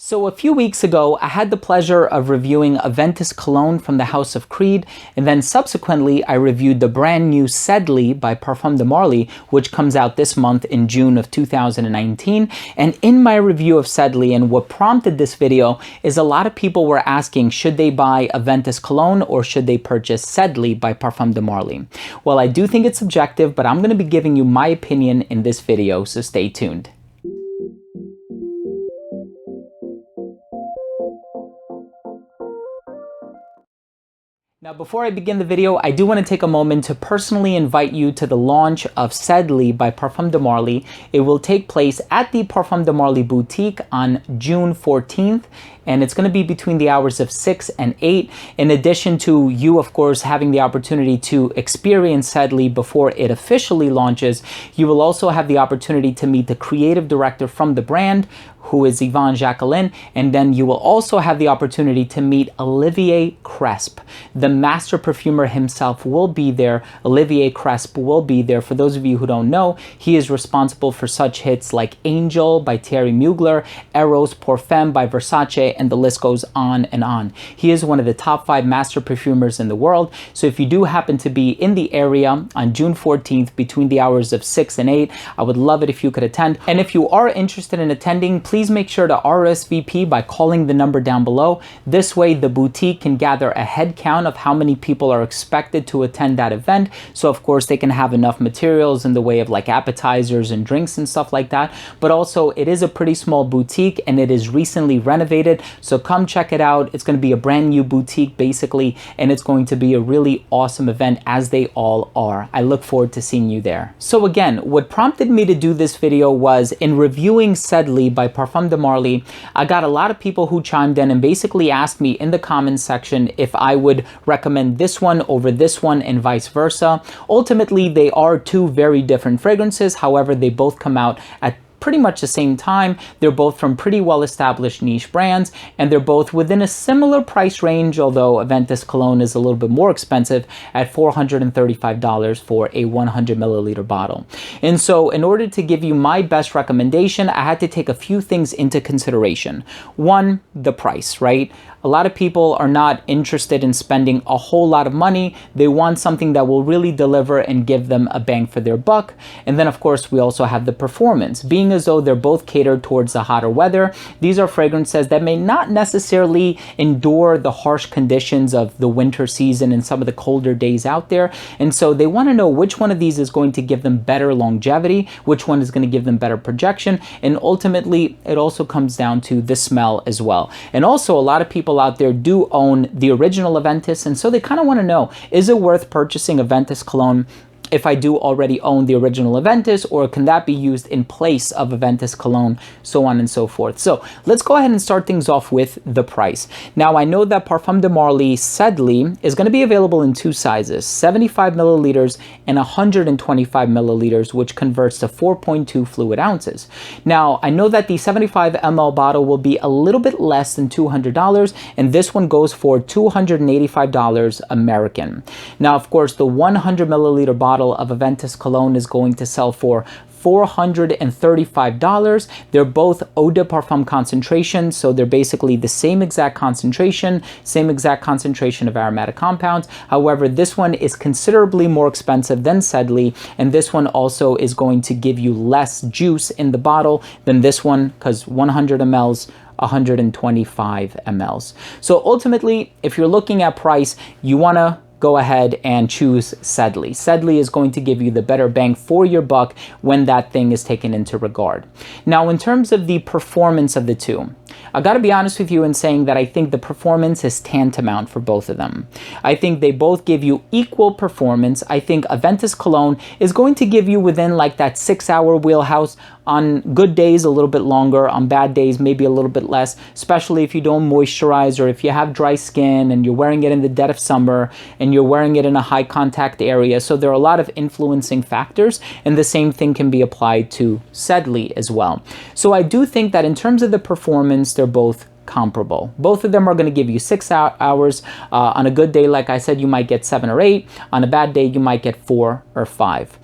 So a few weeks ago, I had the pleasure of reviewing Aventus Cologne from the House of Creed, and then subsequently I reviewed the brand new Sedley by Parfum de Marly, which comes out this month in June of 2019. And in my review of Sedley, and what prompted this video, is a lot of people were asking, should they buy Aventus Cologne or should they purchase Sedley by Parfum de Marly? Well, I do think it's subjective, but I'm going to be giving you my opinion in this video, so stay tuned. Now, before I begin the video, I do want to take a moment to personally invite you to the launch of Sedley by Parfum de Marly. It will take place at the Parfum de Marly boutique on June 14th. And it's going to be between the hours of 6 and 8. In addition to you, of course, having the opportunity to experience Sedley before it officially launches, you will also have the opportunity to meet the creative director from the brand, who is Jacqueline, and then you will also have the opportunity to meet Olivier Cresp. The master perfumer himself will be there. Olivier Cresp will be there. For those of you who don't know, he is responsible for such hits like Angel by Thierry Mugler, Eros Pour Femme by Versace, and the list goes on and on. He is one of the top 5 master perfumers in the world. So if you do happen to be in the area on June 14th between the hours of 6 and 8, I would love it if you could attend. And if you are interested in attending, please make sure to RSVP by calling the number down below. This way the boutique can gather a head count of how many people are expected to attend that event. So of course they can have enough materials in the way of like appetizers and drinks and stuff like that. But also it is a pretty small boutique and it is recently renovated. So come check it out. It's going to be a brand new boutique basically, and it's going to be a really awesome event, as they all are. I look forward to seeing you there. So again, what prompted me to do this video was in reviewing Sedley by Parfum de Marly, I got a lot of people who chimed in and basically asked me in the comments section if I would recommend this one over this one and vice versa. Ultimately, they are two very different fragrances. However, they both come out at pretty much the same time. They're both from pretty well-established niche brands, and they're both within a similar price range, although Aventus Cologne is a little bit more expensive at $435 for a 100 milliliter bottle. And so in order to give you my best recommendation, I had to take a few things into consideration. One, the price, right? A lot of people are not interested in spending a whole lot of money. They want something that will really deliver and give them a bang for their buck. And then of course we also have the performance. Being as though they're both catered towards the hotter weather, these are fragrances that may not necessarily endure the harsh conditions of the winter season and some of the colder days out there. And so they want to know which one of these is going to give them better longevity, which one is going to give them better projection. And ultimately it also comes down to the smell as well. And also a lot of people out there do own the original Aventus, and so they kind of want to know, is it worth purchasing Aventus Cologne if I do already own the original Aventus, or can that be used in place of Aventus Cologne, so on and so forth. So let's go ahead and start things off with the price. Now I know that Parfum de Marly Sedley is going to be available in two sizes, 75 milliliters and 125 milliliters, which converts to 4.2 fluid ounces. Now I know that the 75 ml bottle will be a little bit less than $200, and this one goes for $285 American. Now of course the 100 milliliter bottle of Aventus Cologne is going to sell for $435. They're both eau de parfum concentration, so they're basically the same exact concentration of aromatic compounds. However, this one is considerably more expensive than Sedley, and this one also is going to give you less juice in the bottle than this one, because 100 mLs 125 mLs. So ultimately, if you're looking at price, you want to go ahead and choose Sedley. Sedley is going to give you the better bang for your buck when that thing is taken into regard. Now, in terms of the performance of the two, I gotta be honest with you in saying that I think the performance is tantamount for both of them. I think they both give you equal performance. I think Aventus Cologne is going to give you within like that 6-hour wheelhouse. On good days, a little bit longer. On bad days, maybe a little bit less, especially if you don't moisturize or if you have dry skin and you're wearing it in the dead of summer and you're wearing it in a high contact area. So there are a lot of influencing factors, and the same thing can be applied to Sedley as well. So I do think that in terms of the performance, they're both comparable. Both of them are going to give you 6 hours. On a good day, like I said, you might get 7 or 8. On a bad day, you might get 4 or 5.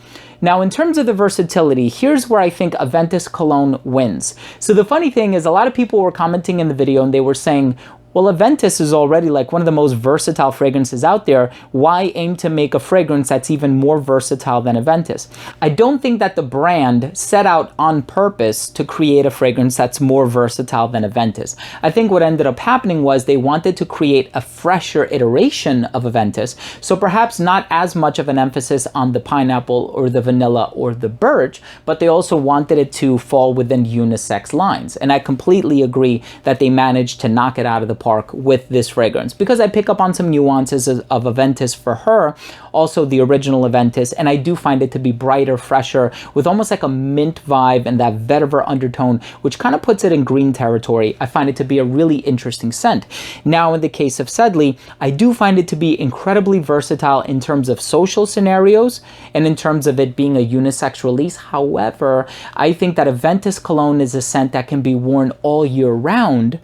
Now, in terms of the versatility, here's where I think Aventus Cologne wins. So the funny thing is, a lot of people were commenting in the video and they were saying, well, Aventus is already like one of the most versatile fragrances out there. Why aim to make a fragrance that's even more versatile than Aventus? I don't think that the brand set out on purpose to create a fragrance that's more versatile than Aventus. I think what ended up happening was they wanted to create a fresher iteration of Aventus, so perhaps not as much of an emphasis on the pineapple or the vanilla or the birch, but they also wanted it to fall within unisex lines. And I completely agree that they managed to knock it out of the park with this fragrance, because I pick up on some nuances of Aventus for her, also the original Aventus, and I do find it to be brighter, fresher, with almost like a mint vibe and that vetiver undertone, which kind of puts it in green territory. I find it to be a really interesting scent. Now, in the case of Sedley, I do find it to be incredibly versatile in terms of social scenarios and in terms of it being a unisex release. However, I think that Aventus Cologne is a scent that can be worn all year round,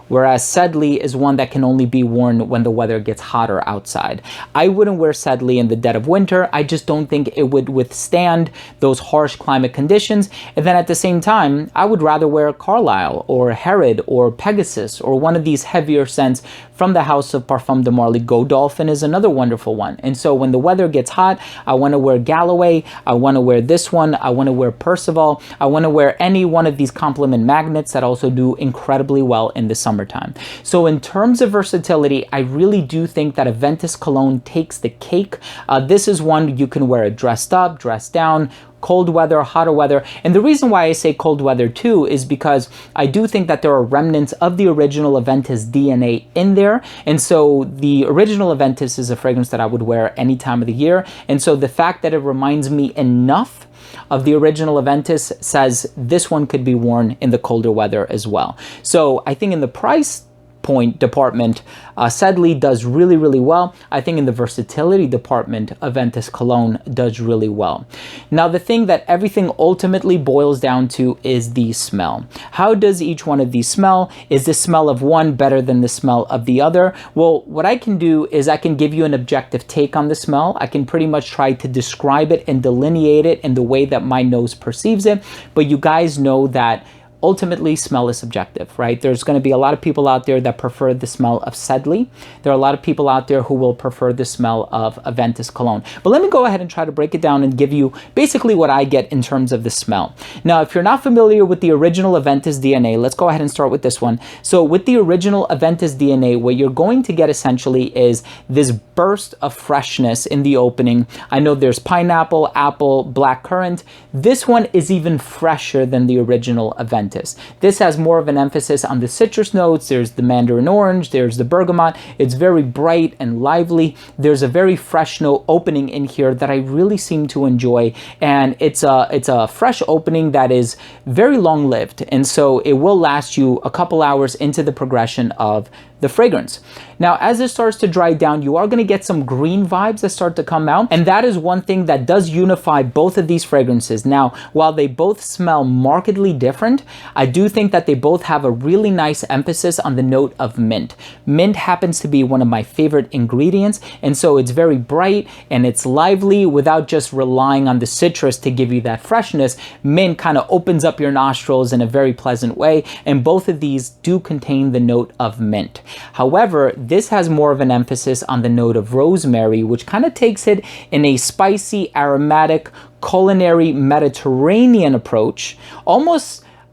whereas Sedley is one that can only be worn when the weather gets hotter outside. I wouldn't wear Sedley in the dead of winter. I just don't think it would withstand those harsh climate conditions. And then at the same time, I would rather wear Carlisle or Herod or Pegasus or one of these heavier scents from the house of Parfum de Marly. Godolphin is another wonderful one. And so when the weather gets hot, I want to wear Galloway, I want to wear this one, I want to wear Percival, I want to wear any one of these complement magnets that also do incredibly well in the summertime. So in terms of versatility, I really do think that Aventus Cologne takes the cake. This is one you can wear it dressed up, dressed down, cold weather, hotter weather. And the reason why I say cold weather too is because I do think that there are remnants of the original Aventus DNA in there. And so the original Aventus is a fragrance that I would wear any time of the year. And so the fact that it reminds me enough of the original Aventus says this one could be worn in the colder weather as well. So I think in the price point department, Sedley does really, really well. I think in the versatility department, Aventus Cologne does really well. Now, the thing that everything ultimately boils down to is the smell. How does each one of these smell? Is the smell of one better than the smell of the other? Well, what I can do is I can give you an objective take on the smell. I can pretty much try to describe it and delineate it in the way that my nose perceives it. But you guys know that ultimately, smell is subjective, right? There's going to be a lot of people out there that prefer the smell of Sedley. There are a lot of people out there who will prefer the smell of Aventus Cologne. But let me go ahead and try to break it down and give you basically what I get in terms of the smell. Now, if you're not familiar with the original Aventus DNA, let's go ahead and start with this one. So with the original Aventus DNA, what you're going to get essentially is this burst of freshness in the opening. I know there's pineapple, apple, blackcurrant. This one is even fresher than the original Aventus. This has more of an emphasis on the citrus notes. There's the mandarin orange, there's the bergamot. It's very bright and lively. There's a very fresh note opening in here that I really seem to enjoy. And it's a fresh opening that is very long-lived. And so it will last you a couple hours into the progression of the fragrance. Now, as it starts to dry down, you are going to get some green vibes that start to come out. And that is one thing that does unify both of these fragrances. Now, while they both smell markedly different, I do think that they both have a really nice emphasis on the note of mint. Mint happens to be one of my favorite ingredients. And so it's very bright and it's lively without just relying on the citrus to give you that freshness. Mint kind of opens up your nostrils in a very pleasant way. And both of these do contain the note of mint. However, this has more of an emphasis on the note of rosemary, which kind of takes it in a spicy, aromatic, culinary Mediterranean approach.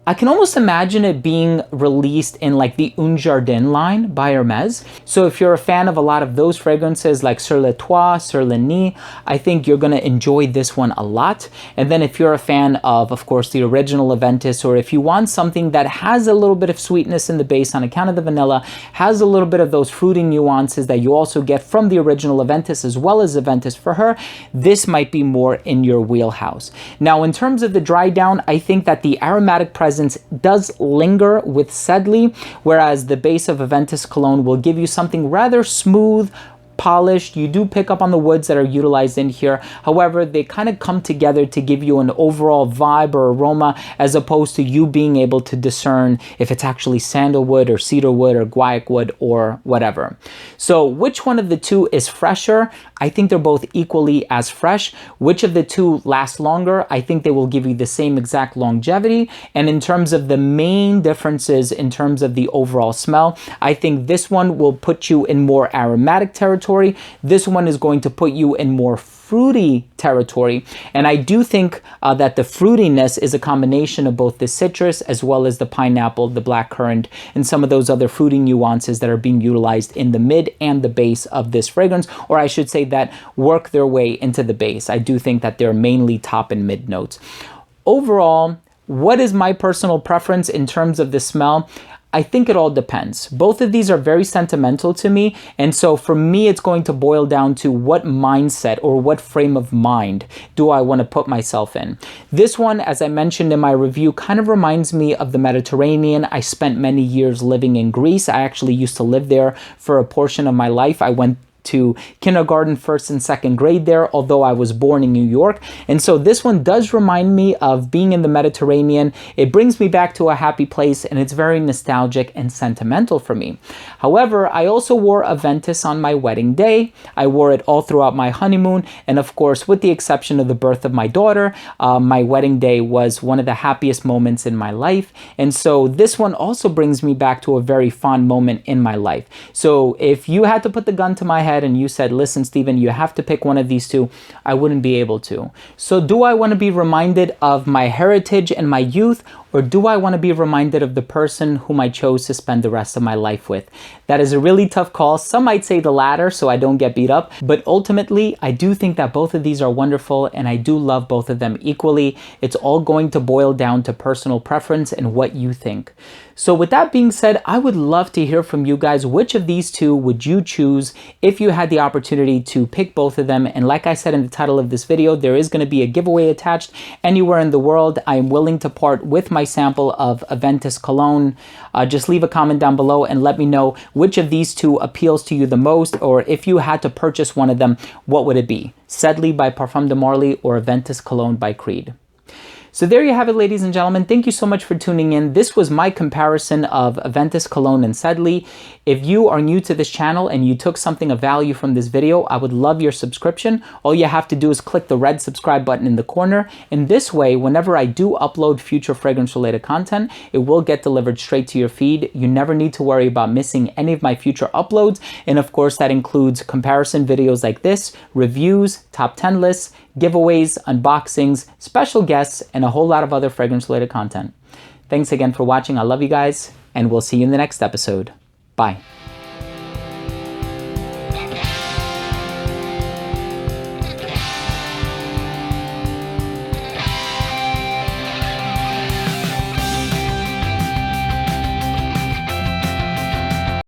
I can almost imagine it being released in like the Un Jardin line by Hermes. So if you're a fan of a lot of those fragrances like Sur le Toit, Sur le Nid, I think you're going to enjoy this one a lot. And then if you're a fan of course, the original Aventus, or if you want something that has a little bit of sweetness in the base on account of the vanilla, has a little bit of those fruity nuances that you also get from the original Aventus as well as Aventus for her, this might be more in your wheelhouse. Now, in terms of the dry down, I think that the aromatic presence does linger with Sedley, whereas the base of Aventus Cologne will give you something rather smooth, polished. You do pick up on the woods that are utilized in here. However, they kind of come together to give you an overall vibe or aroma, as opposed to you being able to discern if it's actually sandalwood or cedar wood or guaiac wood or whatever. So which one of the two is fresher? I think they're both equally as fresh. Which of the two lasts longer? I think they will give you the same exact longevity. And in terms of the main differences in terms of the overall smell, I think this one will put you in more aromatic territory. This one is going to put you in more fruity territory. And I do think that the fruitiness is a combination of both the citrus as well as the pineapple, the blackcurrant, and some of those other fruity nuances that are being utilized in the mid and the base of this fragrance, or I should say that work their way into the base. I do think that they're mainly top and mid notes. Overall, what is my personal preference in terms of the smell? I think it all depends. Both of these are very sentimental to me, and so for me it's going to boil down to what mindset or what frame of mind do I want to put myself in. This one, as I mentioned in my review, kind of reminds me of the Mediterranean. I spent many years living in Greece. I actually used to live there for a portion of my life. I went to kindergarten, first and second grade there, although I was born in New York. And so this one does remind me of being in the Mediterranean. It brings me back to a happy place, and it's very nostalgic and sentimental for me. However, I also wore Aventus on my wedding day. I wore it all throughout my honeymoon. And of course, with the exception of the birth of my daughter, my wedding day was one of the happiest moments in my life. And so this one also brings me back to a very fond moment in my life. So if you had to put the gun to my head and you said, listen, Steven, you have to pick one of these two, I wouldn't be able to. So do I want to be reminded of my heritage and my youth, or do I want to be reminded of the person whom I chose to spend the rest of my life with? That is a really tough call. Some might say the latter, so I don't get beat up. But ultimately, I do think that both of these are wonderful, and I do love both of them equally. It's all going to boil down to personal preference and what you think. So with that being said, I would love to hear from you guys. Which of these two would you choose if you had the opportunity to pick both of them? And like I said in the title of this video, there is going to be a giveaway attached. Anywhere in the world, I am willing to part with my sample of Aventus Cologne. Just leave a comment down below and let me know which of these two appeals to you the most, or if you had to purchase one of them, what would it be? Sedley by Parfum de Marly or Aventus Cologne by Creed? So there you have it, ladies and gentlemen. Thank you so much for tuning in. This was my comparison of Aventus Cologne and Sedley. If you are new to this channel and you took something of value from this video, I would love your subscription. All you have to do is click the red subscribe button in the corner. And this way, whenever I do upload future fragrance-related content, it will get delivered straight to your feed. You never need to worry about missing any of my future uploads. And of course, that includes comparison videos like this, reviews, top 10 lists, giveaways, unboxings, special guests, and a whole lot of other fragrance-related content. Thanks again for watching. I love you guys, and we'll see you in the next episode. Bye.